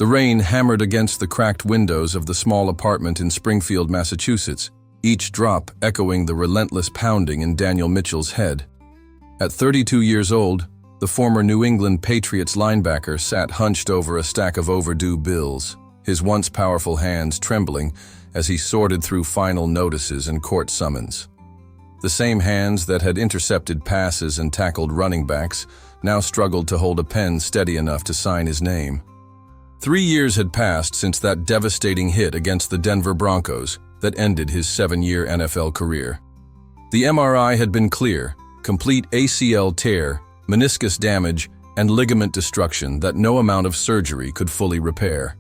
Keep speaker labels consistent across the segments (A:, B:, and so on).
A: The rain hammered against the cracked windows of the small apartment in Springfield, Massachusetts, each drop echoing the relentless pounding in Daniel Mitchell's head. At 32 years old, the former New England Patriots linebacker sat hunched over a stack of overdue bills, his once powerful hands trembling as he sorted through final notices and court summons. The same hands that had intercepted passes and tackled running backs now struggled to hold a pen steady enough to sign his name. 3 years had passed since that devastating hit against the Denver Broncos that ended his 7-year NFL career. The MRI had been clear: complete ACL tear, meniscus damage, and ligament destruction that no amount of surgery could fully repair.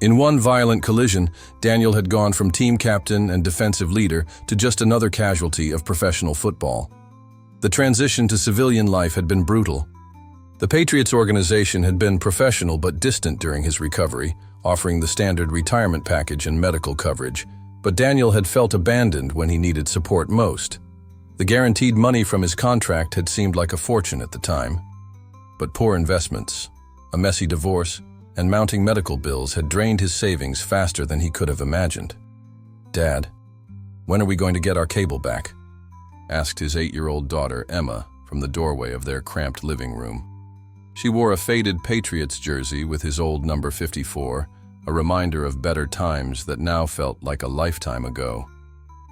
A: In one violent collision, Daniel had gone from team captain and defensive leader to just another casualty of professional football. The transition to civilian life had been brutal. The Patriots organization had been professional but distant during his recovery, offering the standard retirement package and medical coverage, but Daniel had felt abandoned when he needed support most. The guaranteed money from his contract had seemed like a fortune at the time. But poor investments, a messy divorce, and mounting medical bills had drained his savings faster than he could have imagined. "Dad, when are we going to get our cable back?" asked his 8-year-old daughter, Emma, from the doorway of their cramped living room. She wore a faded Patriots jersey with his old number 54, a reminder of better times that now felt like a lifetime ago.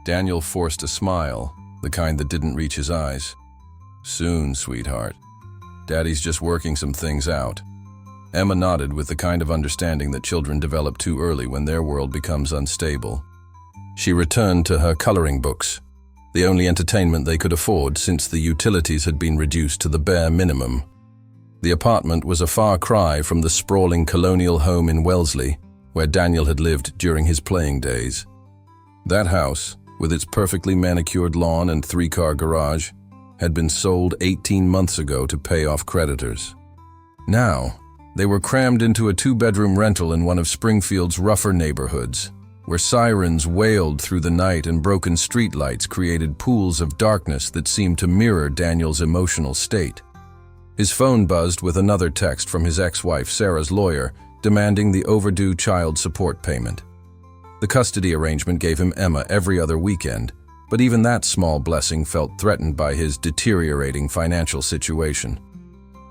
A: Daniel forced a smile, the kind that didn't reach his eyes. "Soon, sweetheart. Daddy's just working some things out." Emma nodded with the kind of understanding that children develop too early when their world becomes unstable. She returned to her coloring books, the only entertainment they could afford since the utilities had been reduced to the bare minimum. The apartment was a far cry from the sprawling colonial home in Wellesley, where Daniel had lived during his playing days. That house, with its perfectly manicured lawn and 3-car garage, had been sold 18 months ago to pay off creditors. Now, they were crammed into a 2-bedroom rental in one of Springfield's rougher neighborhoods, where sirens wailed through the night and broken streetlights created pools of darkness that seemed to mirror Daniel's emotional state. His phone buzzed with another text from his ex-wife Sarah's lawyer, demanding the overdue child support payment. The custody arrangement gave him Emma every other weekend, but even that small blessing felt threatened by his deteriorating financial situation.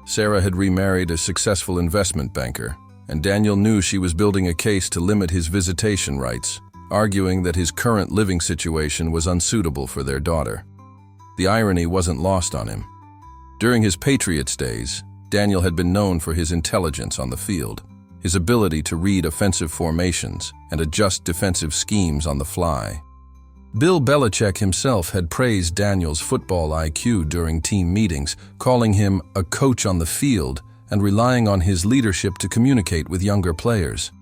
A: Sarah had remarried a successful investment banker, and Daniel knew she was building a case to limit his visitation rights, arguing that his current living situation was unsuitable for their daughter. The irony wasn't lost on him. During his Patriots days, Daniel had been known for his intelligence on the field, his ability to read offensive formations and adjust defensive schemes on the fly. Bill Belichick himself had praised Daniel's football IQ during team meetings, calling him a coach on the field and relying on his leadership to communicate with younger players.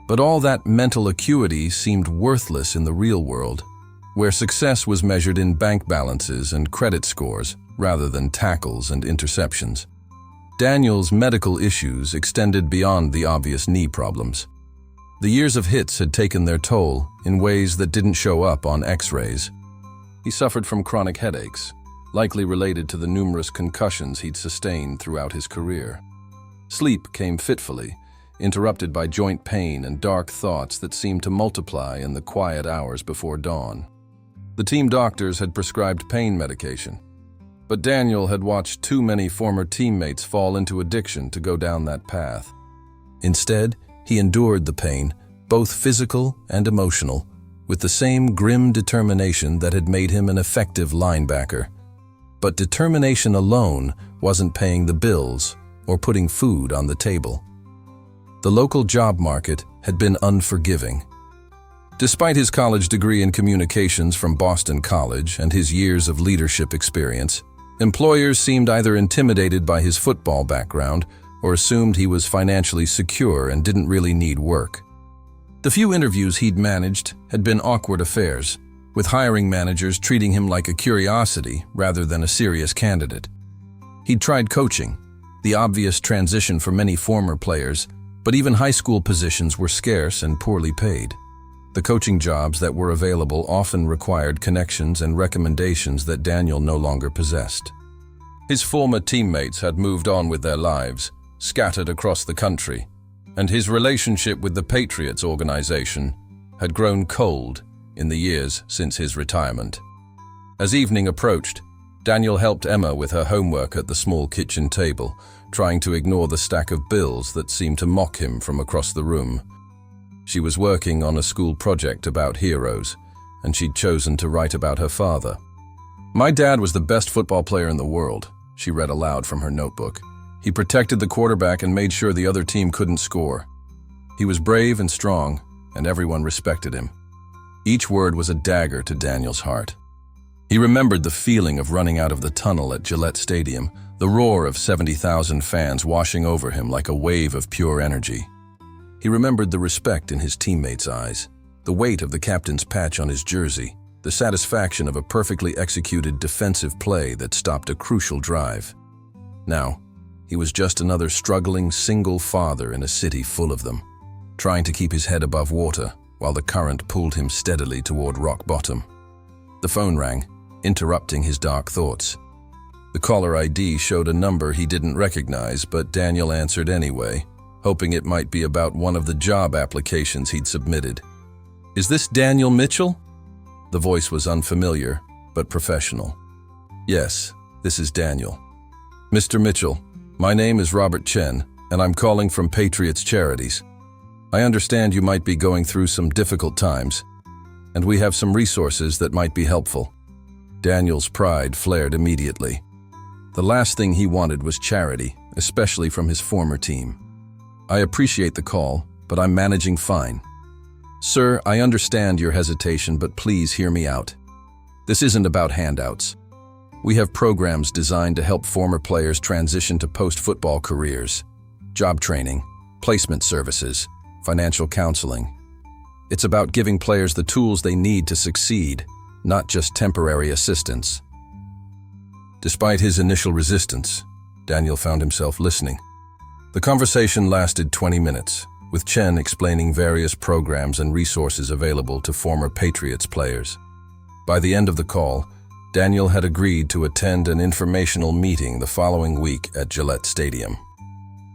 A: But all that mental acuity seemed worthless in the real world, where success was measured in bank balances and credit scores rather than tackles and interceptions. Daniel's medical issues extended beyond the obvious knee problems. The years of hits had taken their toll in ways that didn't show up on X-rays. He suffered from chronic headaches, likely related to the numerous concussions he'd sustained throughout his career. Sleep came fitfully, interrupted by joint pain and dark thoughts that seemed to multiply in the quiet hours before dawn. The team doctors had prescribed pain medication, but Daniel had watched too many former teammates fall into addiction to go down that path. Instead, he endured the pain, both physical and emotional, with the same grim determination that had made him an effective linebacker. But determination alone wasn't paying the bills or putting food on the table. The local job market had been unforgiving. Despite his college degree in communications from Boston College and his years of leadership experience, employers seemed either intimidated by his football background or assumed he was financially secure and didn't really need work. The few interviews he'd managed had been awkward affairs, with hiring managers treating him like a curiosity rather than a serious candidate. He'd tried coaching, the obvious transition for many former players, but even high school positions were scarce and poorly paid. The coaching jobs that were available often required connections and recommendations that Daniel no longer possessed. His former teammates had moved on with their lives, scattered across the country, and his relationship with the Patriots organization had grown cold in the years since his retirement. As evening approached, Daniel helped Emma with her homework at the small kitchen table, trying to ignore the stack of bills that seemed to mock him from across the room. She was working on a school project about heroes, and she'd chosen to write about her father. "My dad was the best football player in the world," she read aloud from her notebook. "He protected the quarterback and made sure the other team couldn't score. He was brave and strong, and everyone respected him." Each word was a dagger to Daniel's heart. He remembered the feeling of running out of the tunnel at Gillette Stadium, the roar of 70,000 fans washing over him like a wave of pure energy. He remembered the respect in his teammates' eyes, the weight of the captain's patch on his jersey, the satisfaction of a perfectly executed defensive play that stopped a crucial drive. Now, he was just another struggling single father in a city full of them, trying to keep his head above water while the current pulled him steadily toward rock bottom. The phone rang, interrupting his dark thoughts. The caller ID showed a number he didn't recognize, but Daniel answered anyway, hoping it might be about one of the job applications he'd submitted. "Is this Daniel Mitchell?" The voice was unfamiliar, but professional. "Yes, this is Daniel." "Mr. Mitchell, my name is Robert Chen, and I'm calling from Patriots Charities. I understand you might be going through some difficult times, and we have some resources that might be helpful." Daniel's pride flared immediately. The last thing he wanted was charity, especially from his former team. "I appreciate the call, but I'm managing fine." "Sir, I understand your hesitation, but please hear me out. This isn't about handouts. We have programs designed to help former players transition to post-football careers, job training, placement services, financial counseling. It's about giving players the tools they need to succeed, not just temporary assistance." Despite his initial resistance, Daniel found himself listening. The conversation lasted 20 minutes, with Chen explaining various programs and resources available to former Patriots players. By the end of the call, Daniel had agreed to attend an informational meeting the following week at Gillette Stadium.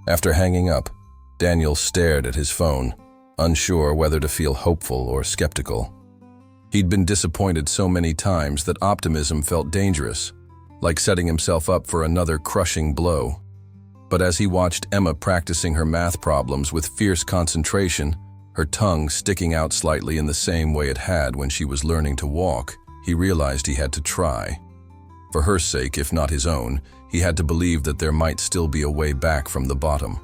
A: After hanging up, Daniel stared at his phone, unsure whether to feel hopeful or skeptical. He'd been disappointed so many times that optimism felt dangerous, like setting himself up for another crushing blow. But as he watched Emma practicing her math problems with fierce concentration, her tongue sticking out slightly in the same way it had when she was learning to walk, he realized he had to try. For her sake, if not his own, he had to believe that there might still be a way back from the bottom.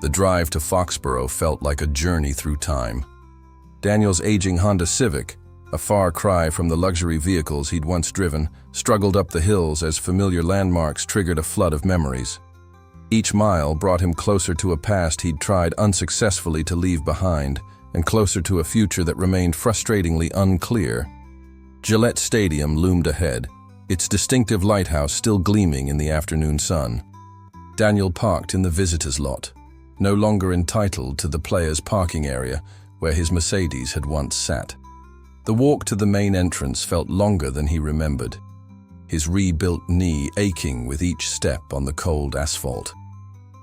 A: The drive to Foxborough felt like a journey through time. Daniel's aging Honda Civic, a far cry from the luxury vehicles he'd once driven, struggled up the hills as familiar landmarks triggered a flood of memories. Each mile brought him closer to a past he'd tried unsuccessfully to leave behind, and closer to a future that remained frustratingly unclear. Gillette Stadium loomed ahead, its distinctive lighthouse still gleaming in the afternoon sun. Daniel parked in the visitors' lot, no longer entitled to the players' parking area where his Mercedes had once sat. The walk to the main entrance felt longer than he remembered, his rebuilt knee aching with each step on the cold asphalt.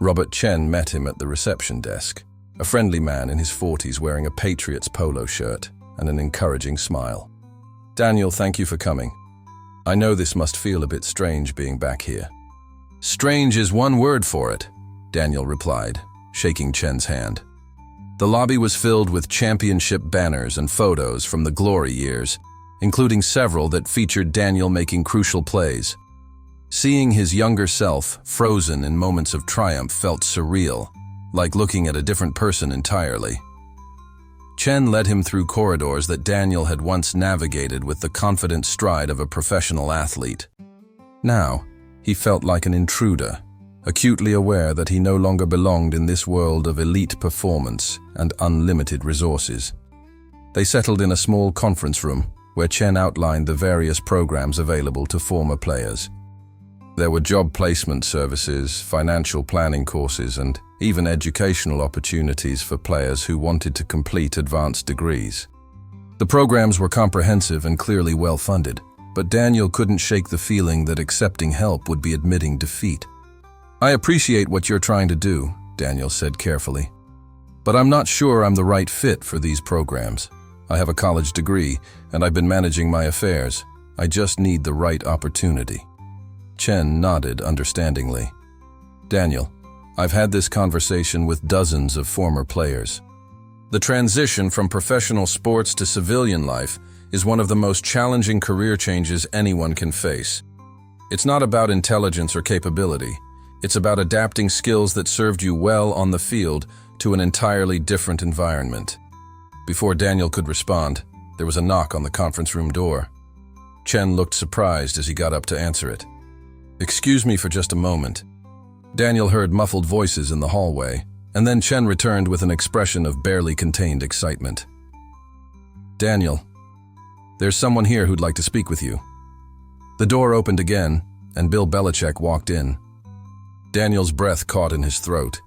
A: Robert Chen met him at the reception desk, a friendly man in his 40s wearing a Patriots polo shirt and an encouraging smile. "Daniel, thank you for coming. I know this must feel a bit strange being back here." "Strange is one word for it," Daniel replied, shaking Chen's hand. The lobby was filled with championship banners and photos from the glory years, including several that featured Daniel making crucial plays. Seeing his younger self frozen in moments of triumph felt surreal, like looking at a different person entirely. Chen led him through corridors that Daniel had once navigated with the confident stride of a professional athlete. Now, he felt like an intruder, acutely aware that he no longer belonged in this world of elite performance and unlimited resources. They settled in a small conference room where Chen outlined the various programs available to former players. There were job placement services, financial planning courses, and even educational opportunities for players who wanted to complete advanced degrees. The programs were comprehensive and clearly well-funded, but Daniel couldn't shake the feeling that accepting help would be admitting defeat. "I appreciate what you're trying to do," Daniel said carefully. But I'm not sure I'm the right fit for these programs. I have a college degree, and I've been managing my affairs. I just need the right opportunity." Chen nodded understandingly. "Daniel, I've had this conversation with dozens of former players. The transition from professional sports to civilian life is one of the most challenging career changes anyone can face. It's not about intelligence or capability. It's about adapting skills that served you well on the field to an entirely different environment." Before Daniel could respond, there was a knock on the conference room door. Chen looked surprised as he got up to answer it. "Excuse me for just a moment." Daniel heard muffled voices in the hallway, and then Chen returned with an expression of barely contained excitement. "Daniel, there's someone here who'd like to speak with you." The door opened again, and Bill Belichick walked in. Daniel's breath caught in his throat.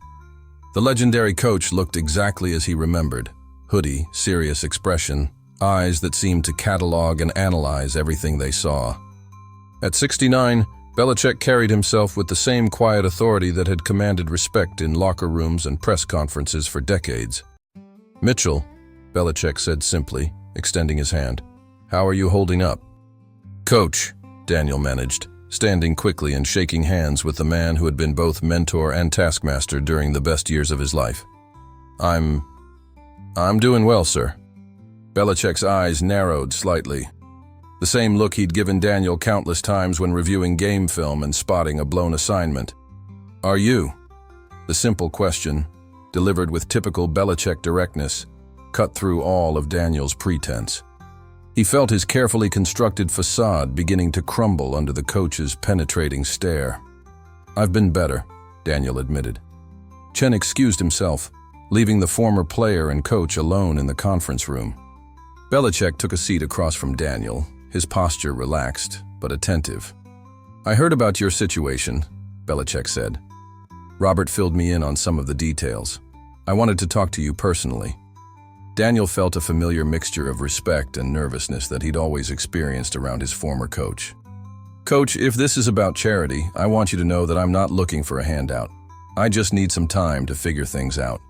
A: The legendary coach looked exactly as he remembered. Hoodie, serious expression, eyes that seemed to catalog and analyze everything they saw. At 69, Belichick carried himself with the same quiet authority that had commanded respect in locker rooms and press conferences for decades. "Mitchell," Belichick said simply, extending his hand. "How are you holding up?" "Coach," Daniel managed, standing quickly and shaking hands with the man who had been both mentor and taskmaster during the best years of his life. I'm doing well, sir." Belichick's eyes narrowed slightly. The same look he'd given Daniel countless times when reviewing game film and spotting a blown assignment. "Are you?" The simple question, delivered with typical Belichick directness, cut through all of Daniel's pretense. He felt his carefully constructed facade beginning to crumble under the coach's penetrating stare. "I've been better," Daniel admitted. Chen excused himself, leaving the former player and coach alone in the conference room. Belichick took a seat across from Daniel, his posture relaxed but attentive. "I heard about your situation," Belichick said. "Robert filled me in on some of the details. I wanted to talk to you personally." Daniel felt a familiar mixture of respect and nervousness that he'd always experienced around his former coach. "Coach, if this is about charity, I want you to know that I'm not looking for a handout. I just need some time to figure things out.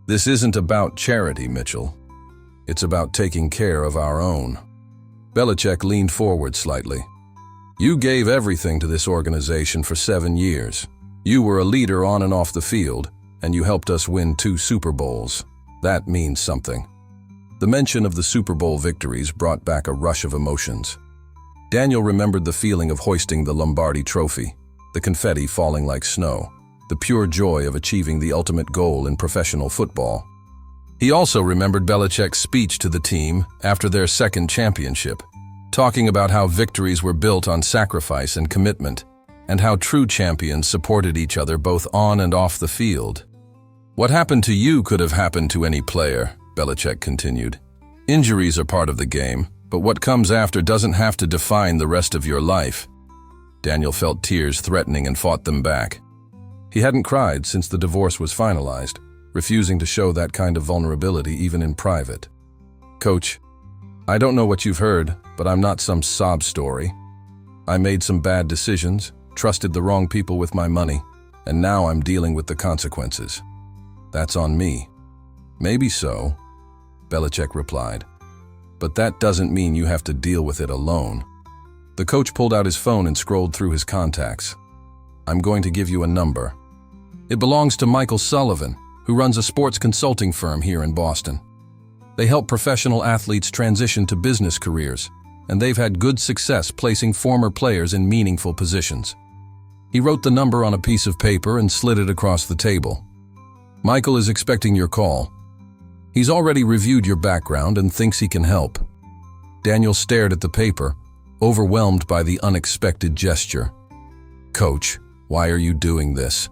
A: This isn't about charity, Mitchell. It's about taking care of our own." Belichick leaned forward slightly. "You gave everything to this organization for 7 years. You were a leader on and off the field, and you helped us win 2 Super Bowls. That means something." The mention of the Super Bowl victories brought back a rush of emotions. Daniel remembered the feeling of hoisting the Lombardi trophy, the confetti falling like snow, the pure joy of achieving the ultimate goal in professional football. He also remembered Belichick's speech to the team after their second championship, talking about how victories were built on sacrifice and commitment, and how true champions supported each other both on and off the field. "What happened to you could have happened to any player," Belichick continued. "Injuries are part of the game, but what comes after doesn't have to define the rest of your life." Daniel felt tears threatening and fought them back. He hadn't cried since the divorce was finalized, refusing to show that kind of vulnerability even in private. "Coach, I don't know what you've heard, but I'm not some sob story. I made some bad decisions, trusted the wrong people with my money, and now I'm dealing with the consequences. That's on me." "Maybe so," Belichick replied. "But that doesn't mean you have to deal with it alone." The coach pulled out his phone and scrolled through his contacts. "I'm going to give you a number. It belongs to Michael Sullivan, who runs a sports consulting firm here in Boston. They help professional athletes transition to business careers, and they've had good success placing former players in meaningful positions." He wrote the number on a piece of paper and slid it across the table. "Michael is expecting your call. He's already reviewed your background and thinks he can help." Daniel stared at the paper, overwhelmed by the unexpected gesture. "Coach, why are you doing this?"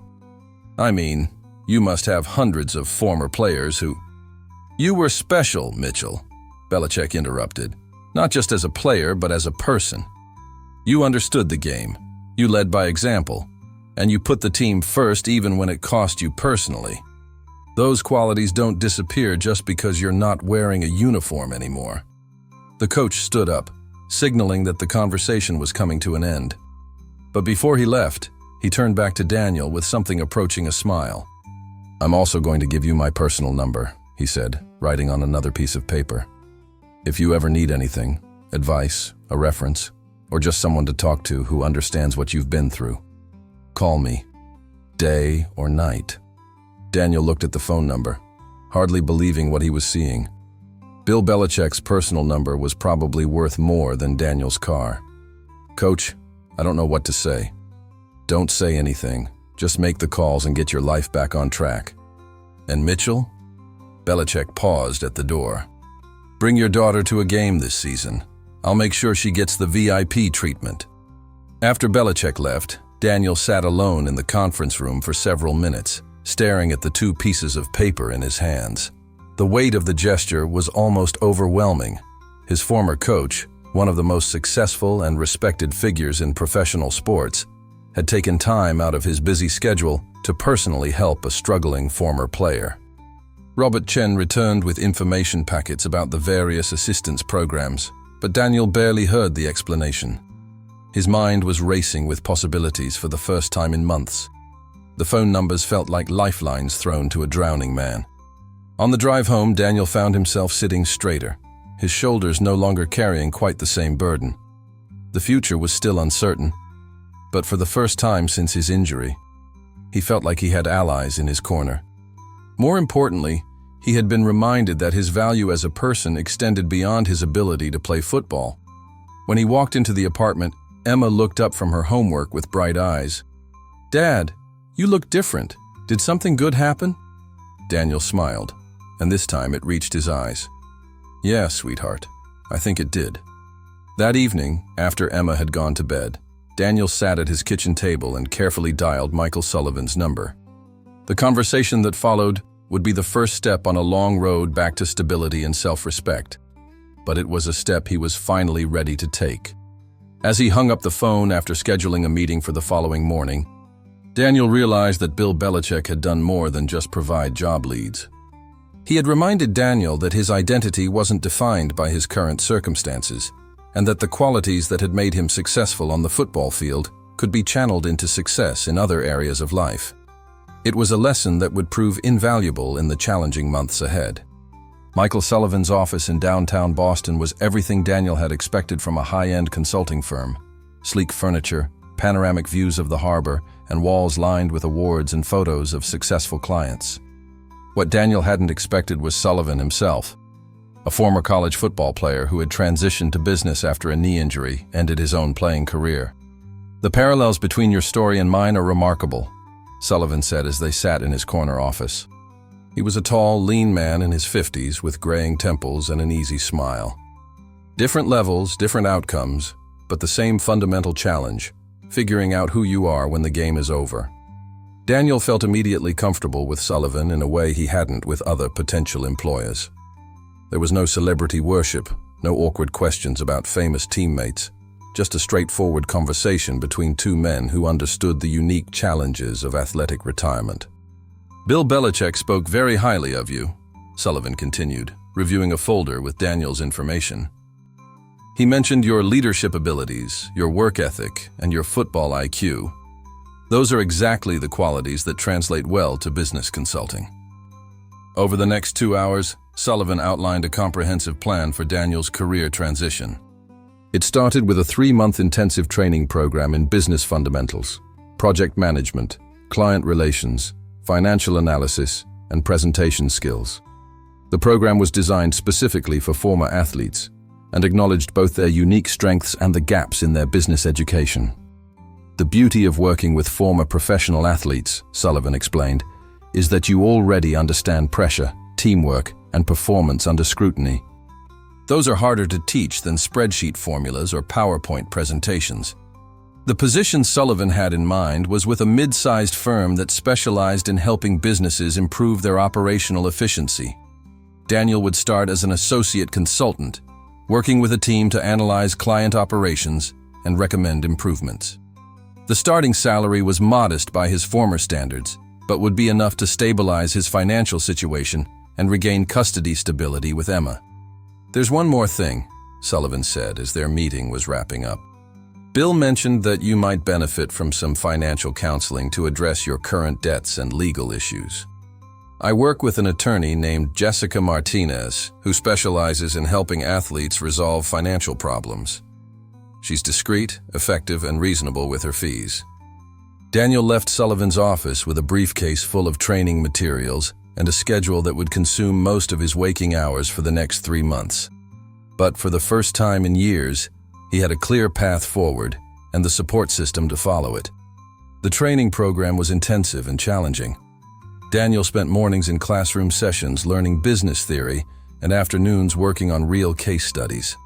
A: "I mean, you must have hundreds of former players who—" "You were special, Mitchell," Belichick interrupted, "not just as a player, but as a person. You understood the game, you led by example, and you put the team first even when it cost you personally. Those qualities don't disappear just because you're not wearing a uniform anymore." The coach stood up, signaling that the conversation was coming to an end. But before he left, he turned back to Daniel with something approaching a smile. "I'm also going to give you my personal number," he said, writing on another piece of paper. "If you ever need anything, advice, a reference, or just someone to talk to who understands what you've been through, call me, day or night." Daniel looked at the phone number, hardly believing what he was seeing. Bill Belichick's personal number was probably worth more than Daniel's car. "Coach, I don't know what to say." "Don't say anything. Just make the calls and get your life back on track." "And Mitchell?" Belichick paused at the door. "Bring your daughter to a game this season. I'll make sure she gets the VIP treatment." After Belichick left, Daniel sat alone in the conference room for several minutes, staring at the two pieces of paper in his hands. The weight of the gesture was almost overwhelming. His former coach, one of the most successful and respected figures in professional sports, had taken time out of his busy schedule to personally help a struggling former player. Robert Chen returned with information packets about the various assistance programs, but Daniel barely heard the explanation. His mind was racing with possibilities for the first time in months. The phone numbers felt like lifelines thrown to a drowning man. On the drive home, Daniel found himself sitting straighter, his shoulders no longer carrying quite the same burden. The future was still uncertain, but for the first time since his injury, he felt like he had allies in his corner. More importantly, he had been reminded that his value as a person extended beyond his ability to play football. When he walked into the apartment, Emma looked up from her homework with bright eyes. "Dad, you look different. Did something good happen?" Daniel smiled, and this time it reached his eyes. "Yeah, sweetheart, I think it did." That evening, after Emma had gone to bed, Daniel sat at his kitchen table and carefully dialed Michael Sullivan's number. The conversation that followed would be the first step on a long road back to stability and self-respect. But it was a step he was finally ready to take. As he hung up the phone after scheduling a meeting for the following morning, Daniel realized that Bill Belichick had done more than just provide job leads. He had reminded Daniel that his identity wasn't defined by his current circumstances, and that the qualities that had made him successful on the football field could be channeled into success in other areas of life. It was a lesson that would prove invaluable in the challenging months ahead. Michael Sullivan's office in downtown Boston was everything Daniel had expected from a high-end consulting firm. Sleek furniture, panoramic views of the harbor, and walls lined with awards and photos of successful clients. What Daniel hadn't expected was Sullivan himself. A former college football player who had transitioned to business after a knee injury ended his own playing career. "The parallels between your story and mine are remarkable," Sullivan said as they sat in his corner office. He was a tall, lean man in his 50s with graying temples and an easy smile. Different levels, different outcomes, but the same fundamental challenge, figuring out who you are when the game is over. Daniel felt immediately comfortable with Sullivan in a way he hadn't with other potential employers. There was no celebrity worship, no awkward questions about famous teammates, just a straightforward conversation between two men who understood the unique challenges of athletic retirement. "Bill Belichick spoke very highly of you," Sullivan continued, reviewing a folder with Daniel's information. "He mentioned your leadership abilities, your work ethic, and your football IQ. Those are exactly the qualities that translate well to business consulting." Over the next 2 hours, Sullivan outlined a comprehensive plan for Daniel's career transition. It started with a 3-month intensive training program in business fundamentals, project management, client relations, financial analysis, and presentation skills. The program was designed specifically for former athletes and acknowledged both their unique strengths and the gaps in their business education. "The beauty of working with former professional athletes," Sullivan explained, "is that you already understand pressure, teamwork, and performance under scrutiny. Those are harder to teach than spreadsheet formulas or PowerPoint presentations." The position Sullivan had in mind was with a mid-sized firm that specialized in helping businesses improve their operational efficiency. Daniel would start as an associate consultant, working with a team to analyze client operations and recommend improvements. The starting salary was modest by his former standards, but would be enough to stabilize his financial situation and regain custody stability with Emma. "There's one more thing," Sullivan said as their meeting was wrapping up. "Bill mentioned that you might benefit from some financial counseling to address your current debts and legal issues." I work with an attorney named Jessica Martinez, who specializes in helping athletes resolve financial problems. She's discreet, effective, and reasonable with her fees. Daniel left Sullivan's office with a briefcase full of training materials and a schedule that would consume most of his waking hours for the next 3 months. But for the first time in years, he had a clear path forward and the support system to follow it. The training program was intensive and challenging. Daniel spent mornings in classroom sessions learning business theory and afternoons working on real case studies.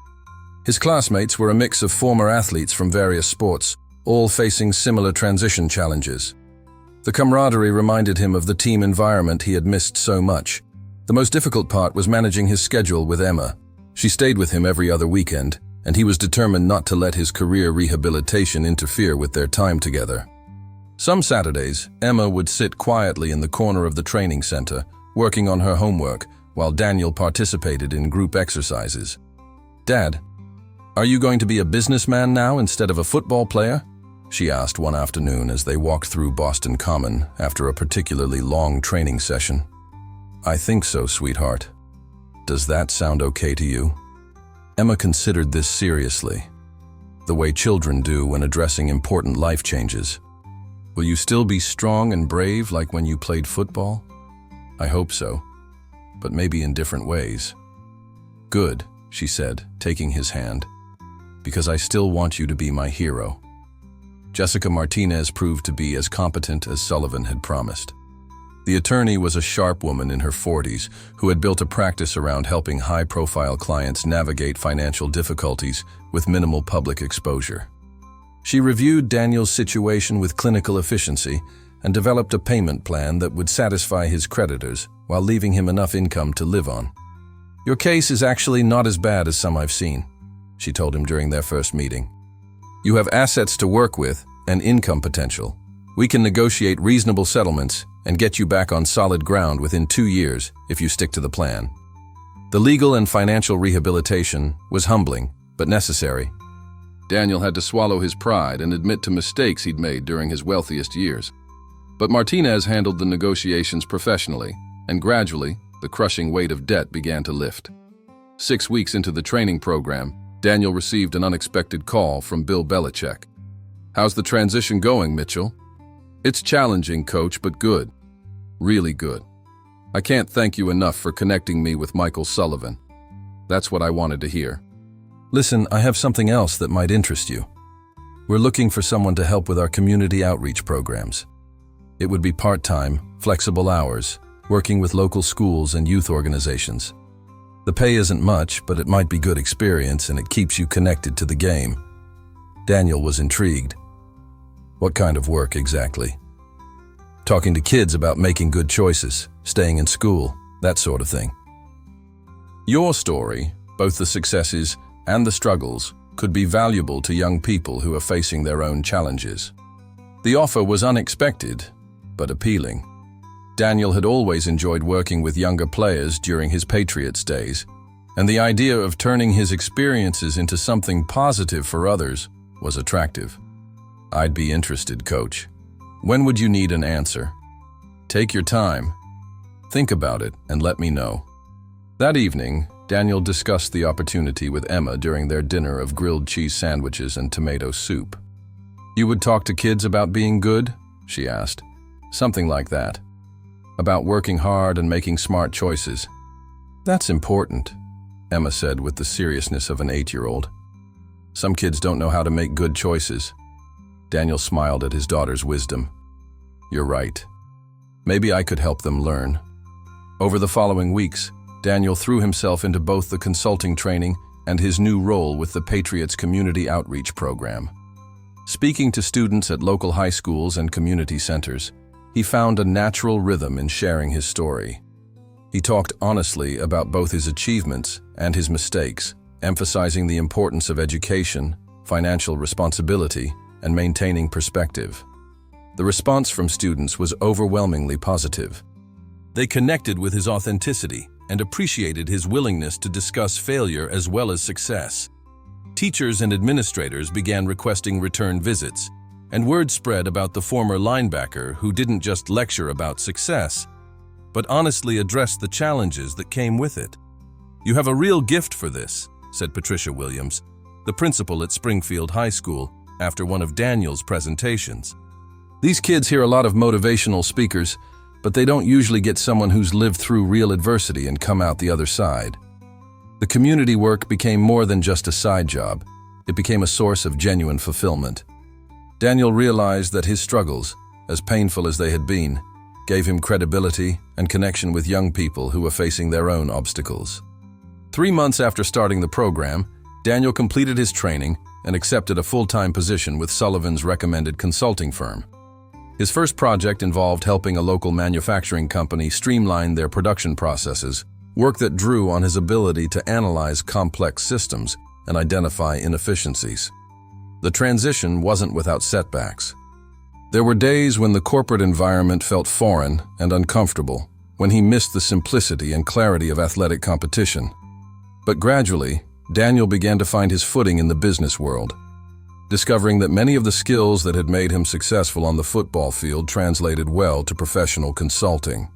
A: His classmates were a mix of former athletes from various sports, all facing similar transition challenges. The camaraderie reminded him of the team environment he had missed so much. The most difficult part was managing his schedule with Emma. She stayed with him every other weekend, and he was determined not to let his career rehabilitation interfere with their time together. Some Saturdays, Emma would sit quietly in the corner of the training center, working on her homework, while Daniel participated in group exercises. "Dad, are you going to be a businessman now instead of a football player?" she asked one afternoon as they walked through Boston Common after a particularly long training session. "I think so, sweetheart. Does that sound okay to you?" Emma considered this seriously, the way children do when addressing important life changes. "Will you still be strong and brave like when you played football?" "I hope so, but maybe in different ways." "Good," she said, taking his hand, "because I still want you to be my hero." Jessica Martinez proved to be as competent as Sullivan had promised. The attorney was a sharp woman in her 40s who had built a practice around helping high-profile clients navigate financial difficulties with minimal public exposure. She reviewed Daniel's situation with clinical efficiency and developed a payment plan that would satisfy his creditors while leaving him enough income to live on. "Your case is actually not as bad as some I've seen," she told him during their first meeting. "You have assets to work with and income potential. We can negotiate reasonable settlements and get you back on solid ground within 2 years if you stick to the plan." The legal and financial rehabilitation was humbling, but necessary. Daniel had to swallow his pride and admit to mistakes he'd made during his wealthiest years. But Martinez handled the negotiations professionally, and gradually, the crushing weight of debt began to lift. 6 weeks into the training program, Daniel received an unexpected call from Bill Belichick. "How's the transition going, Mitchell?" "It's challenging, coach, but good. Really good. I can't thank you enough for connecting me with Michael Sullivan." That's what I wanted to hear. "Listen, I have something else that might interest you. We're looking for someone to help with our community outreach programs. It would be part-time, flexible hours, working with local schools and youth organizations. The pay isn't much, but it might be good experience and it keeps you connected to the game." Daniel was intrigued. "What kind of work exactly?" "Talking to kids about making good choices, staying in school, that sort of thing." Your story, both the successes and the struggles, could be valuable to young people who are facing their own challenges. The offer was unexpected, but appealing. Daniel had always enjoyed working with younger players during his Patriots days, and the idea of turning his experiences into something positive for others was attractive. "I'd be interested, coach. When would you need an answer?" "Take your time. Think about it and let me know." That evening, Daniel discussed the opportunity with Emma during their dinner of grilled cheese sandwiches and tomato soup. "You would talk to kids about being good?" she asked. "Something like that. About working hard and making smart choices." "That's important," Emma said with the seriousness of an 8-year-old. "Some kids don't know how to make good choices." Daniel smiled at his daughter's wisdom. "You're right. Maybe I could help them learn." Over the following weeks, Daniel threw himself into both the consulting training and his new role with the Patriots Community Outreach Program. Speaking to students at local high schools and community centers, he found a natural rhythm in sharing his story. He talked honestly about both his achievements and his mistakes, emphasizing the importance of education, financial responsibility, and maintaining perspective. The response from students was overwhelmingly positive. They connected with his authenticity and appreciated his willingness to discuss failure as well as success. Teachers and administrators began requesting return visits, and word spread about the former linebacker who didn't just lecture about success. but honestly addressed the challenges that came with it. "You have a real gift for this," said Patricia Williams, the principal at Springfield High School, after one of Daniel's presentations. "These kids hear a lot of motivational speakers, but they don't usually get someone who's lived through real adversity and come out the other side." The community work became more than just a side job. It became a source of genuine fulfillment. Daniel realized that his struggles, as painful as they had been, gave him credibility and connection with young people who were facing their own obstacles. 3 months after starting the program, Daniel completed his training and accepted a full-time position with Sullivan's recommended consulting firm. His first project involved helping a local manufacturing company streamline their production processes, work that drew on his ability to analyze complex systems and identify inefficiencies. The transition wasn't without setbacks. There were days when the corporate environment felt foreign and uncomfortable, when he missed the simplicity and clarity of athletic competition. But gradually, Daniel began to find his footing in the business world, discovering that many of the skills that had made him successful on the football field translated well to professional consulting.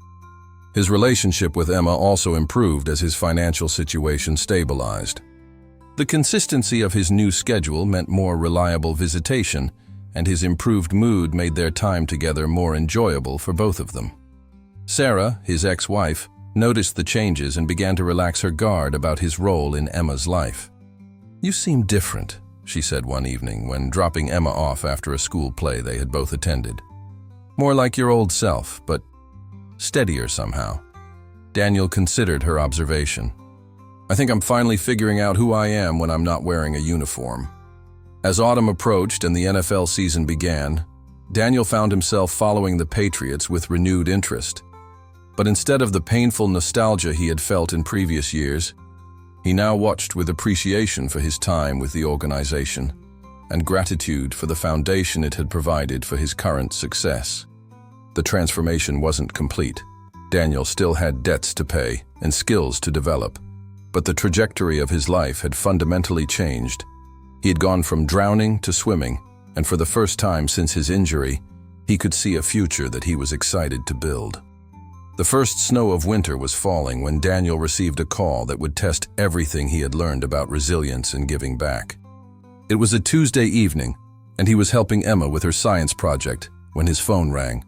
A: His relationship with Emma also improved as his financial situation stabilized. The consistency of his new schedule meant more reliable visitation, and his improved mood made their time together more enjoyable for both of them. Sarah, his ex-wife, noticed the changes and began to relax her guard about his role in Emma's life. "You seem different," she said one evening when dropping Emma off after a school play they had both attended. "More like your old self, but steadier somehow." Daniel considered her observation. "I think I'm finally figuring out who I am when I'm not wearing a uniform." As autumn approached and the NFL season began, Daniel found himself following the Patriots with renewed interest. But instead of the painful nostalgia he had felt in previous years, he now watched with appreciation for his time with the organization and gratitude for the foundation it had provided for his current success. The transformation wasn't complete. Daniel still had debts to pay and skills to develop, but the trajectory of his life had fundamentally changed. He had gone from drowning to swimming, and for the first time since his injury, he could see a future that he was excited to build. The first snow of winter was falling when Daniel received a call that would test everything he had learned about resilience and giving back. It was a Tuesday evening, and he was helping Emma with her science project when his phone rang.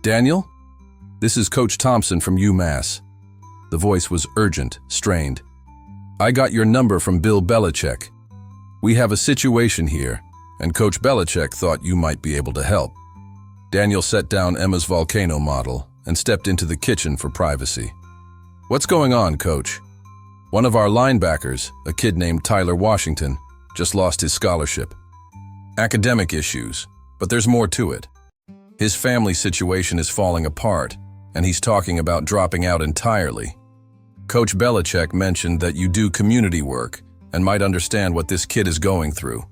A: "Daniel? This is Coach Thompson from UMass." The voice was urgent, strained. "I got your number from Bill Belichick. We have a situation here, and Coach Belichick thought you might be able to help." Daniel set down Emma's volcano model and stepped into the kitchen for privacy. "What's going on, Coach?" "One of our linebackers, a kid named Tyler Washington, just lost his scholarship. Academic issues, but there's more to it. His family situation is falling apart, and he's talking about dropping out entirely. Coach Belichick mentioned that you do community work and might understand what this kid is going through."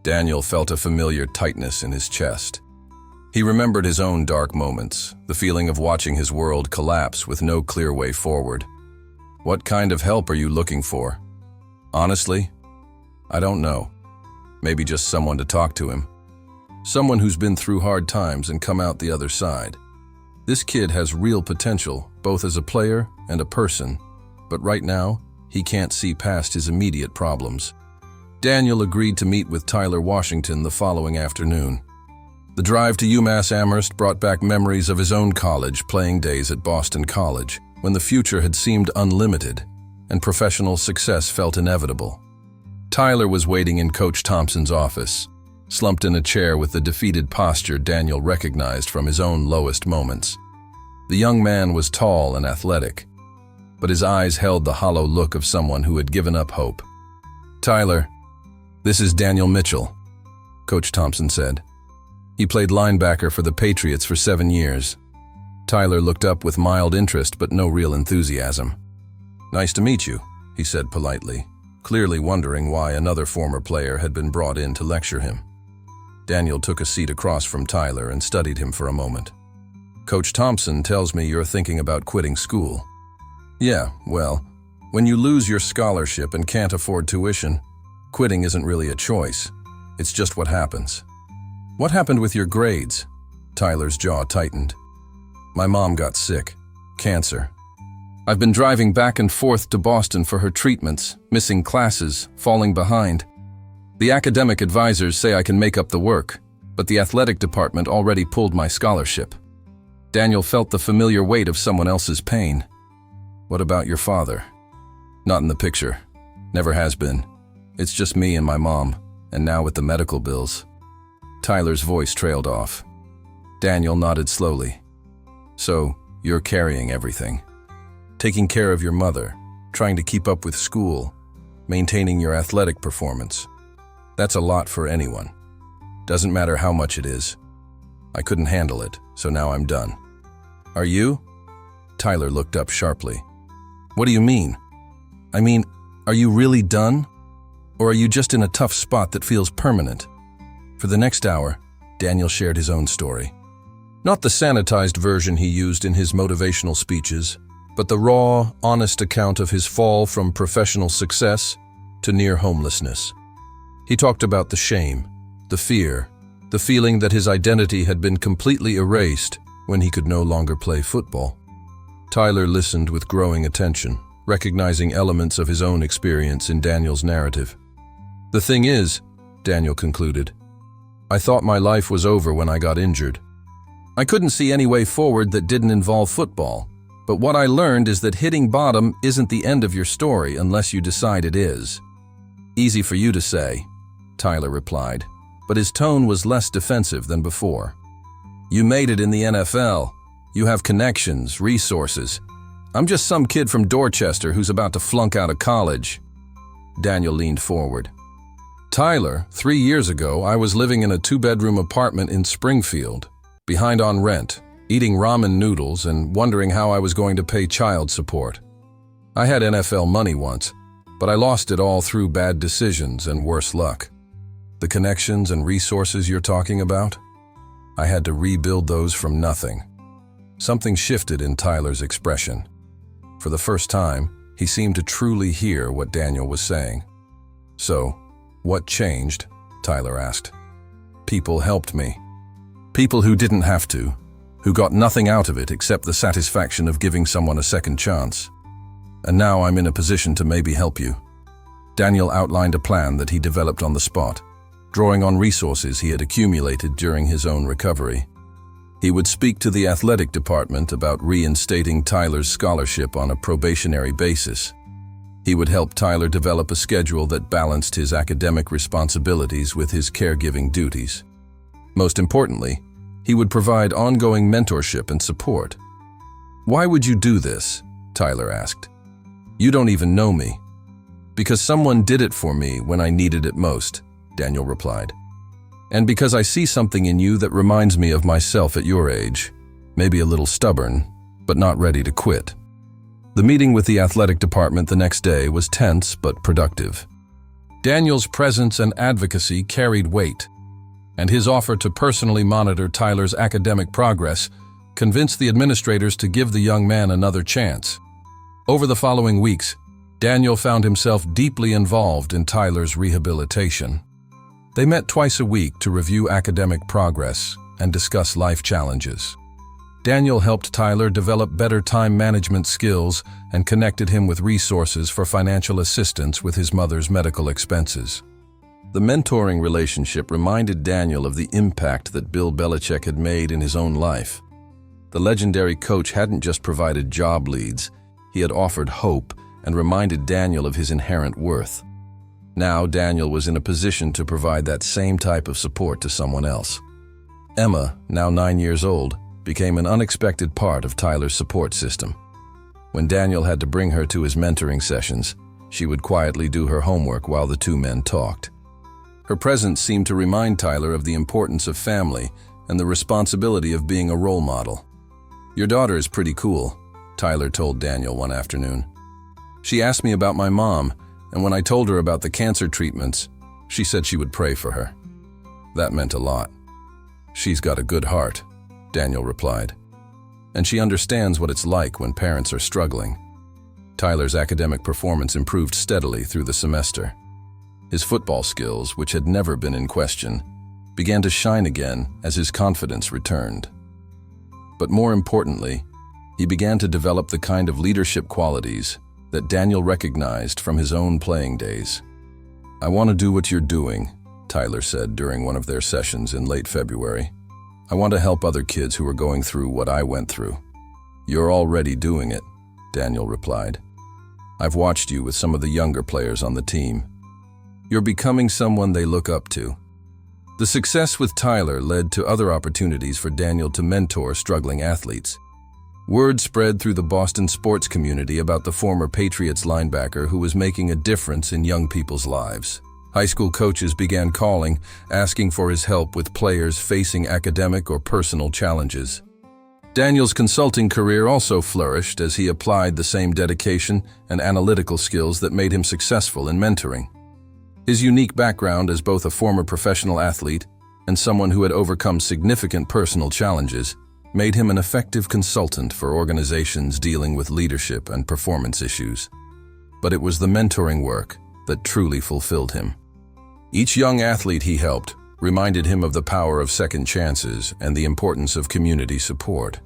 A: Daniel felt a familiar tightness in his chest. He remembered his own dark moments, the feeling of watching his world collapse with no clear way forward. "What kind of help are you looking for?" "Honestly, I don't know. Maybe just someone to talk to him. Someone who's been through hard times and come out the other side. This kid has real potential, both as a player and a person, but right now, he can't see past his immediate problems." Daniel agreed to meet with Tyler Washington the following afternoon. The drive to UMass Amherst brought back memories of his own college playing days at Boston College, when the future had seemed unlimited and professional success felt inevitable. Tyler was waiting in Coach Thompson's office, slumped in a chair with the defeated posture Daniel recognized from his own lowest moments. The young man was tall and athletic, but his eyes held the hollow look of someone who had given up hope. "Tyler, this is Daniel Mitchell," Coach Thompson said. He played linebacker for the Patriots for 7 years. Tyler looked up with mild interest but no real enthusiasm. "Nice to meet you," he said politely, clearly wondering why another former player had been brought in to lecture him. Daniel took a seat across from Tyler and studied him for a moment. "Coach Thompson tells me you're thinking about quitting school." "Yeah, well, when you lose your scholarship and can't afford tuition, quitting isn't really a choice. It's just what happens." "What happened with your grades?" Tyler's jaw tightened. "My mom got sick. cancer. I've been driving back and forth to Boston for her treatments, missing classes, falling behind. The academic advisors say I can make up the work, but the athletic department already pulled my scholarship. Daniel felt the familiar weight of someone else's pain. What about your father? Not in the picture. Never has been. It's just me and my mom, and now with the medical bills. Tyler's voice trailed off. Daniel nodded slowly. So, you're carrying everything. Taking care of your mother, trying to keep up with school, maintaining your athletic performance. That's a lot for anyone. Doesn't matter how much it is. I couldn't handle it, so now I'm done. Are you? Tyler looked up sharply. What do you mean? I mean, are you really done? Or are you just in a tough spot that feels permanent? For the next hour, Daniel shared his own story. Not the sanitized version he used in his motivational speeches, but the raw, honest account of his fall from professional success to near homelessness. He talked about the shame, the fear, the feeling that his identity had been completely erased when he could no longer play football. Tyler listened with growing attention, recognizing elements of his own experience in Daniel's narrative. The thing is, Daniel concluded, I thought my life was over when I got injured. I couldn't see any way forward that didn't involve football. But what I learned is that hitting bottom isn't the end of your story unless you decide it is. Easy for you to say, Tyler replied, but his tone was less defensive than before. You made it in the NFL. You have connections, resources. I'm just some kid from Dorchester who's about to flunk out of college. Daniel leaned forward. Tyler, 3 years ago, I was living in a 2-bedroom apartment in Springfield, behind on rent, eating ramen noodles and wondering how I was going to pay child support. I had NFL money once, but I lost it all through bad decisions and worse luck. The connections and resources you're talking about? I had to rebuild those from nothing. Something shifted in Tyler's expression. For the first time, he seemed to truly hear what Daniel was saying. So, what changed? Tyler asked. People helped me. People who didn't have to, who got nothing out of it except the satisfaction of giving someone a second chance. And now I'm in a position to maybe help you. Daniel outlined a plan that he developed on the spot, drawing on resources he had accumulated during his own recovery. He would speak to the athletic department about reinstating Tyler's scholarship on a probationary basis. He would help Tyler develop a schedule that balanced his academic responsibilities with his caregiving duties. Most importantly, he would provide ongoing mentorship and support. Why would you do this? Tyler asked. You don't even know me. Because someone did it for me when I needed it most, Daniel replied. And because I see something in you that reminds me of myself at your age, maybe a little stubborn, but not ready to quit. The meeting with the athletic department the next day was tense but productive. Daniel's presence and advocacy carried weight, and his offer to personally monitor Tyler's academic progress convinced the administrators to give the young man another chance. Over the following weeks, Daniel found himself deeply involved in Tyler's rehabilitation. They met twice a week to review academic progress and discuss life challenges. Daniel helped Tyler develop better time management skills and connected him with resources for financial assistance with his mother's medical expenses. The mentoring relationship reminded Daniel of the impact that Bill Belichick had made in his own life. The legendary coach hadn't just provided job leads, he had offered hope and reminded Daniel of his inherent worth. Now Daniel was in a position to provide that same type of support to someone else. Emma, now 9 years old, became an unexpected part of Tyler's support system. When Daniel had to bring her to his mentoring sessions, she would quietly do her homework while the two men talked. Her presence seemed to remind Tyler of the importance of family and the responsibility of being a role model. Your daughter is pretty cool, Tyler told Daniel one afternoon. She asked me about my mom, and when I told her about the cancer treatments, she said she would pray for her. That meant a lot. She's got a good heart, Daniel replied. And she understands what it's like when parents are struggling. Tyler's academic performance improved steadily through the semester. His football skills, which had never been in question, began to shine again as his confidence returned. But more importantly, He began to develop the kind of leadership qualities that Daniel recognized from his own playing days. "I want to do what you're doing," Tyler said during one of their sessions in late February. "I want to help other kids who are going through what I went through." "You're already doing it," Daniel replied. "I've watched you with some of the younger players on the team. You're becoming someone they look up to." The success with Tyler led to other opportunities for Daniel to mentor struggling athletes. Word spread through the Boston sports community about the former Patriots linebacker who was making a difference in young people's lives. High school coaches began calling, asking for his help with players facing academic or personal challenges. Daniel's consulting career also flourished as he applied the same dedication and analytical skills that made him successful in mentoring. His unique background as both a former professional athlete and someone who had overcome significant personal challenges made him an effective consultant for organizations dealing with leadership and performance issues. But it was the mentoring work that truly fulfilled him. Each young athlete he helped reminded him of the power of second chances and the importance of community support.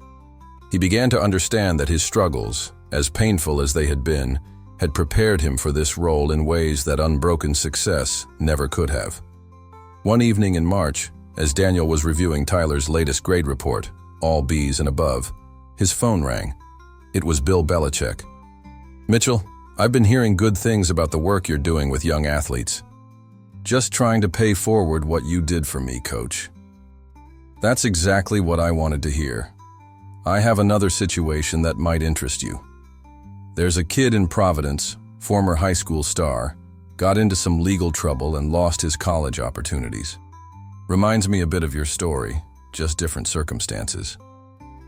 A: He began to understand that his struggles, as painful as they had been, had prepared him for this role in ways that unbroken success never could have. One evening in March, as Daniel was reviewing Tyler's latest grade report, all B's and above, his phone rang. It was Bill Belichick. "Mitchell, I've been hearing good things about the work you're doing with young athletes. Just trying to pay forward what you did for me, Coach." "That's exactly what I wanted to hear. I have another situation that might interest you. There's a kid in Providence, former high school star, got into some legal trouble and lost his college opportunities. Reminds me a bit of your story, just different circumstances."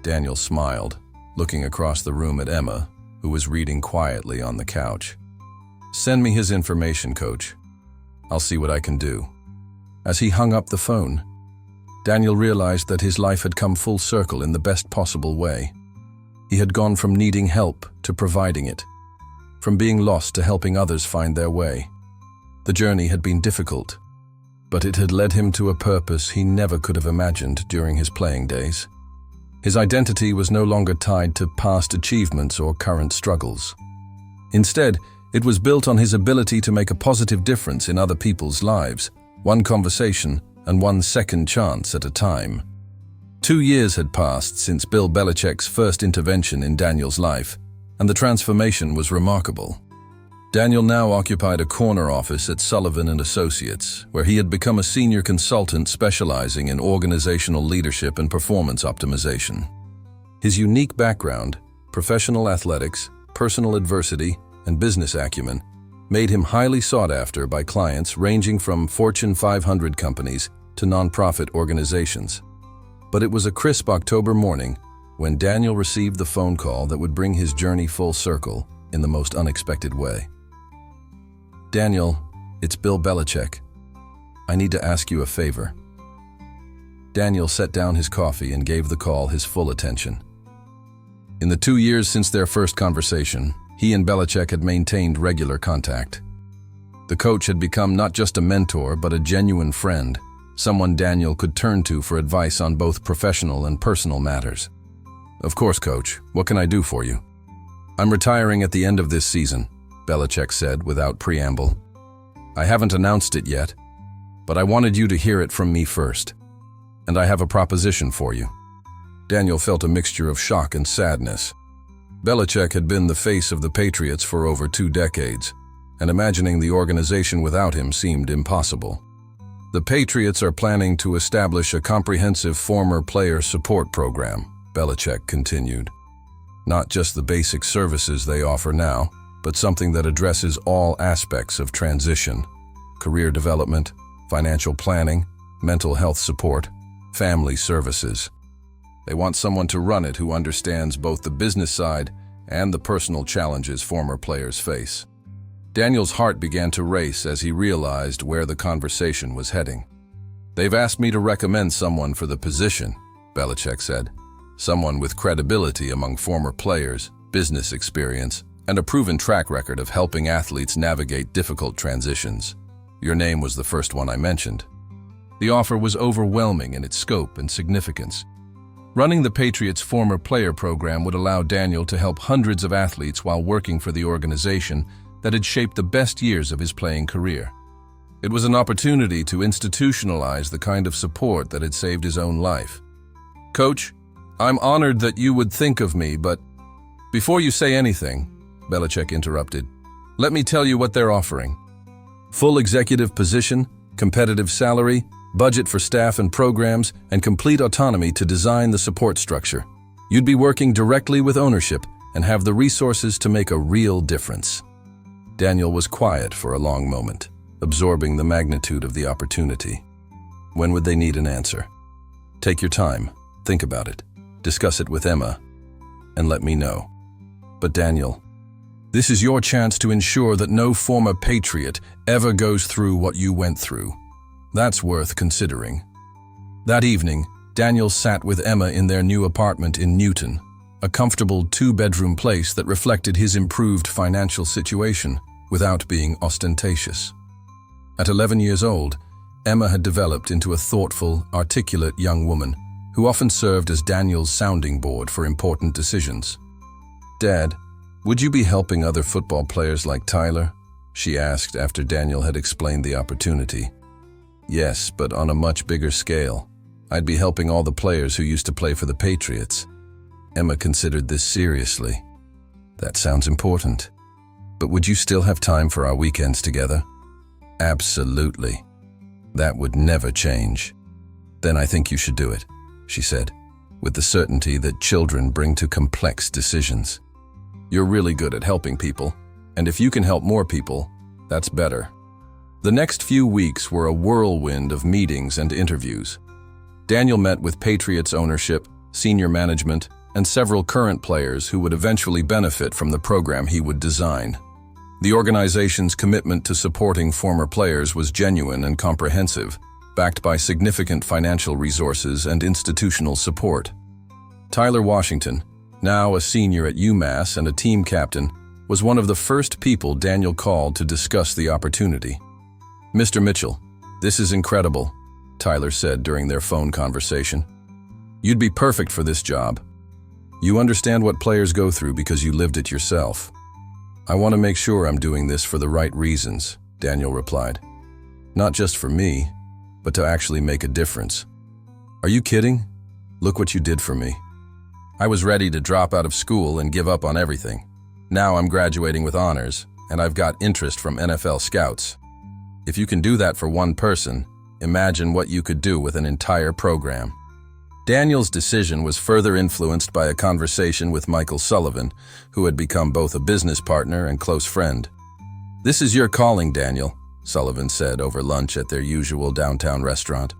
A: Daniel smiled, looking across the room at Emma, who was reading quietly on the couch. "Send me his information, Coach. I'll see what I can do." As he hung up the phone, Daniel realized that his life had come full circle in the best possible way. He had gone from needing help to providing it, from being lost to helping others find their way. The journey had been difficult, but it had led him to a purpose he never could have imagined during his playing days. His identity was no longer tied to past achievements or current struggles. Instead, it was built on his ability to make a positive difference in other people's lives, one conversation and one second chance at a time. 2 years had passed since Bill Belichick's first intervention in Daniel's life, and the transformation was remarkable. Daniel now occupied a corner office at Sullivan & Associates, where he had become a senior consultant specializing in organizational leadership and performance optimization. His unique background, professional athletics, personal adversity, and business acumen made him highly sought after by clients ranging from Fortune 500 companies to nonprofit organizations. But it was a crisp October morning when Daniel received the phone call that would bring his journey full circle in the most unexpected way. "Daniel, it's Bill Belichick. I need to ask you a favor." Daniel set down his coffee and gave the call his full attention. In the 2 years since their first conversation, he and Belichick had maintained regular contact. The coach had become not just a mentor, but a genuine friend, someone Daniel could turn to for advice on both professional and personal matters. "Of course, Coach. What can I do for you?" "I'm retiring at the end of this season," Belichick said without preamble. "I haven't announced it yet, but I wanted you to hear it from me first. And I have a proposition for you." Daniel felt a mixture of shock and sadness. Belichick had been the face of the Patriots for over 2 decades, and imagining the organization without him seemed impossible. "The Patriots are planning to establish a comprehensive former player support program," Belichick continued. "Not just the basic services they offer now, but something that addresses all aspects of transition: career development, financial planning, mental health support, family services. They want someone to run it who understands both the business side and the personal challenges former players face." Daniel's heart began to race as he realized where the conversation was heading. "They've asked me to recommend someone for the position," Belichick said. "Someone with credibility among former players, business experience, and a proven track record of helping athletes navigate difficult transitions. Your name was the first one I mentioned." The offer was overwhelming in its scope and significance. Running the Patriots' former player program would allow Daniel to help hundreds of athletes while working for the organization that had shaped the best years of his playing career. It was an opportunity to institutionalize the kind of support that had saved his own life. "Coach, I'm honored that you would think of me, but before you say anything," Belichick interrupted, "let me tell you what they're offering. Full executive position, competitive salary, budget for staff and programs, and complete autonomy to design the support structure. You'd be working directly with ownership and have the resources to make a real difference." Daniel was quiet for a long moment, absorbing the magnitude of the opportunity. When would they need an answer? "Take your time, think about it, discuss it with Emma, and let me know. But Daniel, this is your chance to ensure that no former Patriot ever goes through what you went through. That's worth considering." That evening, Daniel sat with Emma in their new apartment in Newton, a comfortable two-bedroom place that reflected his improved financial situation without being ostentatious. At 11 years old, Emma had developed into a thoughtful, articulate young woman who often served as Daniel's sounding board for important decisions. "Dad, would you be helping other football players like Tyler?" she asked after Daniel had explained the opportunity. "Yes, but on a much bigger scale. I'd be helping all the players who used to play for the Patriots." Emma considered this seriously. "That sounds important. But would you still have time for our weekends together?" "Absolutely. That would never change." "Then I think you should do it," she said, with the certainty that children bring to complex decisions. "You're really good at helping people, and if you can help more people, that's better." The next few weeks were a whirlwind of meetings and interviews. Daniel met with Patriots ownership, senior management, and several current players who would eventually benefit from the program he would design. The organization's commitment to supporting former players was genuine and comprehensive, backed by significant financial resources and institutional support. Tyler Washington, now a senior at UMass and a team captain, was one of the first people Daniel called to discuss the opportunity. "Mr. Mitchell, this is incredible," Tyler said during their phone conversation. "You'd be perfect for this job. You understand what players go through because you lived it yourself." "I want to make sure I'm doing this for the right reasons," Daniel replied. "Not just for me, but to actually make a difference." "Are you kidding? Look what you did for me. I was ready to drop out of school and give up on everything. Now I'm graduating with honors, and I've got interest from NFL scouts. If you can do that for one person, imagine what you could do with an entire program." Daniel's decision was further influenced by a conversation with Michael Sullivan, who had become both a business partner and close friend. "This is your calling, Daniel," Sullivan said over lunch at their usual downtown restaurant.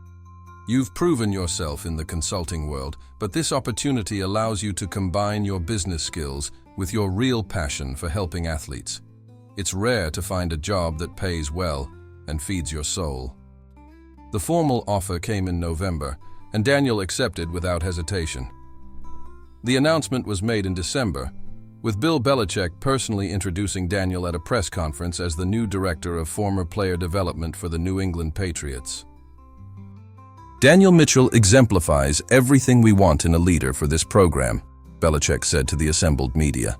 A: "You've proven yourself in the consulting world, but this opportunity allows you to combine your business skills with your real passion for helping athletes. It's rare to find a job that pays well and feeds your soul." The formal offer came in November, and Daniel accepted without hesitation. The announcement was made in December, with Bill Belichick personally introducing Daniel at a press conference as the new director of former player development for the New England Patriots. "Daniel Mitchell exemplifies everything we want in a leader for this program," Belichick said to the assembled media.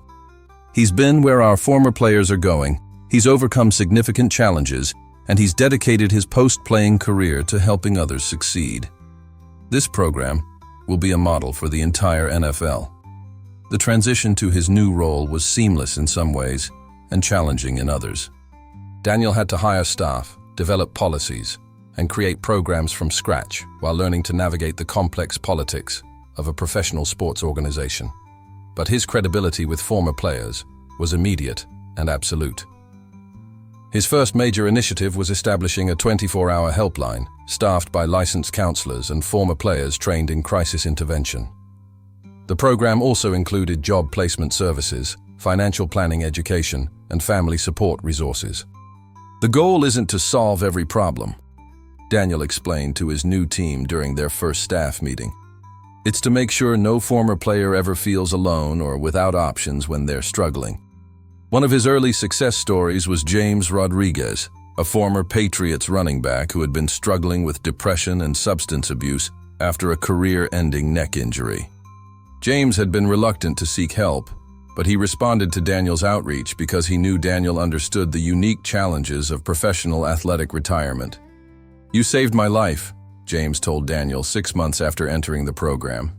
A: "He's been where our former players are going, he's overcome significant challenges, and he's dedicated his post-playing career to helping others succeed. This program will be a model for the entire NFL." The transition to his new role was seamless in some ways and challenging in others. Daniel had to hire staff, develop policies, and create programs from scratch while learning to navigate the complex politics of a professional sports organization. But his credibility with former players was immediate and absolute. His first major initiative was establishing a 24-hour helpline, staffed by licensed counselors and former players trained in crisis intervention. The program also included job placement services, financial planning education, and family support resources. "The goal isn't to solve every problem," Daniel explained to his new team during their first staff meeting. "It's to make sure no former player ever feels alone or without options when they're struggling." One of his early success stories was James Rodriguez, a former Patriots running back who had been struggling with depression and substance abuse after a career-ending neck injury. James had been reluctant to seek help, but he responded to Daniel's outreach because he knew Daniel understood the unique challenges of professional athletic retirement. "You saved my life," James told Daniel 6 months after entering the program.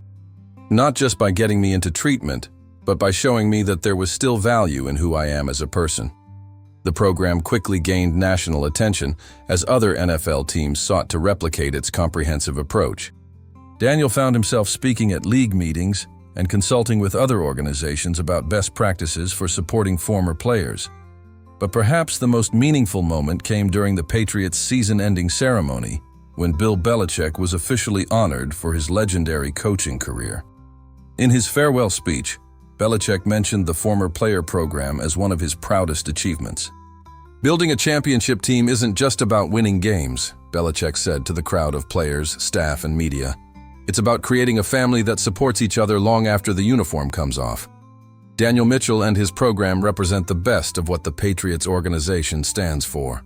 A: "Not just by getting me into treatment, but by showing me that there was still value in who I am as a person." The program quickly gained national attention as other NFL teams sought to replicate its comprehensive approach. Daniel found himself speaking at league meetings and consulting with other organizations about best practices for supporting former players. But perhaps the most meaningful moment came during the Patriots' season-ending ceremony, when Bill Belichick was officially honored for his legendary coaching career. In his farewell speech, Belichick mentioned the former player program as one of his proudest achievements. "Building a championship team isn't just about winning games," Belichick said to the crowd of players, staff, and media. "It's about creating a family that supports each other long after the uniform comes off." Daniel Mitchell and his program represent the best of what the Patriots organization stands for.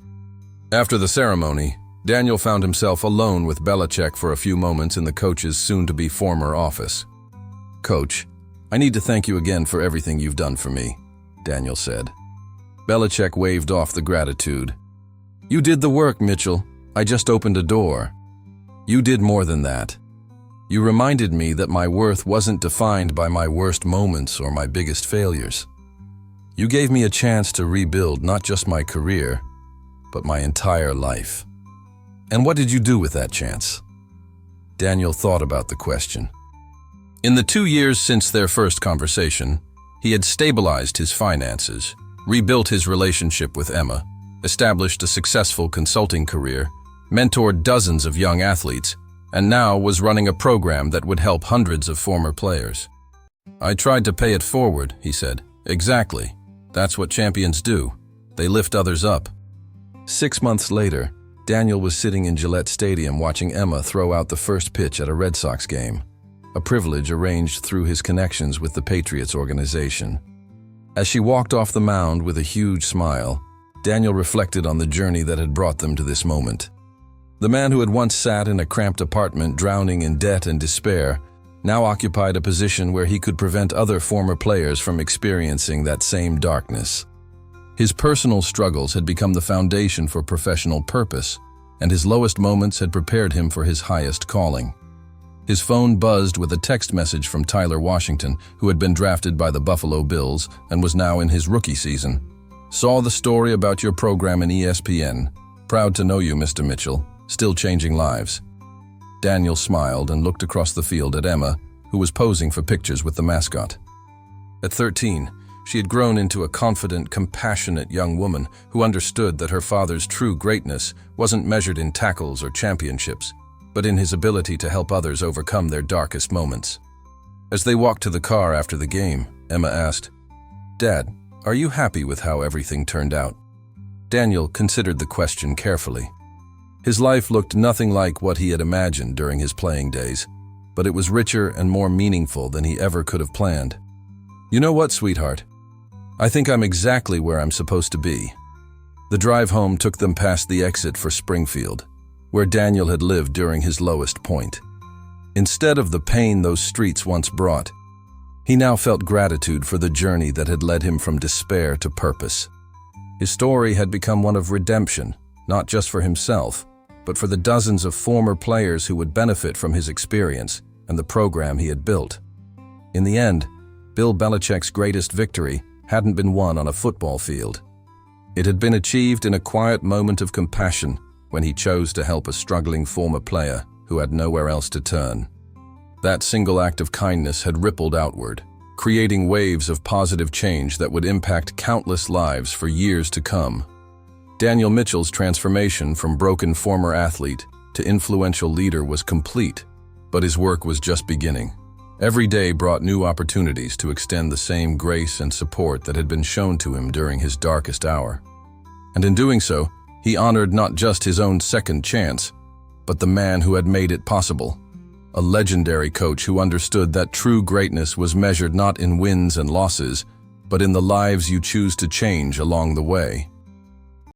A: After the ceremony, Daniel found himself alone with Belichick for a few moments in the coach's soon-to-be former office. "Coach, I need to thank you again for everything you've done for me," Daniel said. Belichick waved off the gratitude. "You did the work, Mitchell. I just opened a door. You did more than that. You reminded me that my worth wasn't defined by my worst moments or my biggest failures. You gave me a chance to rebuild not just my career, but my entire life. And what did you do with that chance?" Daniel thought about the question. In the 2 years since their first conversation, he had stabilized his finances, rebuilt his relationship with Emma, established a successful consulting career, mentored dozens of young athletes, and now was running a program that would help hundreds of former players. "I tried to pay it forward," he said. "Exactly. That's what champions do. They lift others up." 6 months later, Daniel was sitting in Gillette Stadium watching Emma throw out the first pitch at a Red Sox game, a privilege arranged through his connections with the Patriots organization. As she walked off the mound with a huge smile, Daniel reflected on the journey that had brought them to this moment. The man who had once sat in a cramped apartment drowning in debt and despair now occupied a position where he could prevent other former players from experiencing that same darkness. His personal struggles had become the foundation for professional purpose, and his lowest moments had prepared him for his highest calling. His phone buzzed with a text message from Tyler Washington, who had been drafted by the Buffalo Bills and was now in his rookie season. "Saw the story about your program in ESPN. Proud to know you, Mr. Mitchell. Still changing lives." Daniel smiled and looked across the field at Emma, who was posing for pictures with the mascot. At 13, she had grown into a confident, compassionate young woman who understood that her father's true greatness wasn't measured in tackles or championships, but in his ability to help others overcome their darkest moments. As they walked to the car after the game, Emma asked, "Dad, are you happy with how everything turned out?" Daniel considered the question carefully. His life looked nothing like what he had imagined during his playing days, but it was richer and more meaningful than he ever could have planned. "You know what, sweetheart? I think I'm exactly where I'm supposed to be." The drive home took them past the exit for Springfield, where Daniel had lived during his lowest point. Instead of the pain those streets once brought, he now felt gratitude for the journey that had led him from despair to purpose. His story had become one of redemption, not just for himself, but for the dozens of former players who would benefit from his experience and the program he had built. In the end, Bill Belichick's greatest victory hadn't been won on a football field. It had been achieved in a quiet moment of compassion when he chose to help a struggling former player who had nowhere else to turn. That single act of kindness had rippled outward, creating waves of positive change that would impact countless lives for years to come. Daniel Mitchell's transformation from broken former athlete to influential leader was complete, but his work was just beginning. Every day brought new opportunities to extend the same grace and support that had been shown to him during his darkest hour. And in doing so, he honored not just his own second chance, but the man who had made it possible. A legendary coach who understood that true greatness was measured not in wins and losses, but in the lives you choose to change along the way.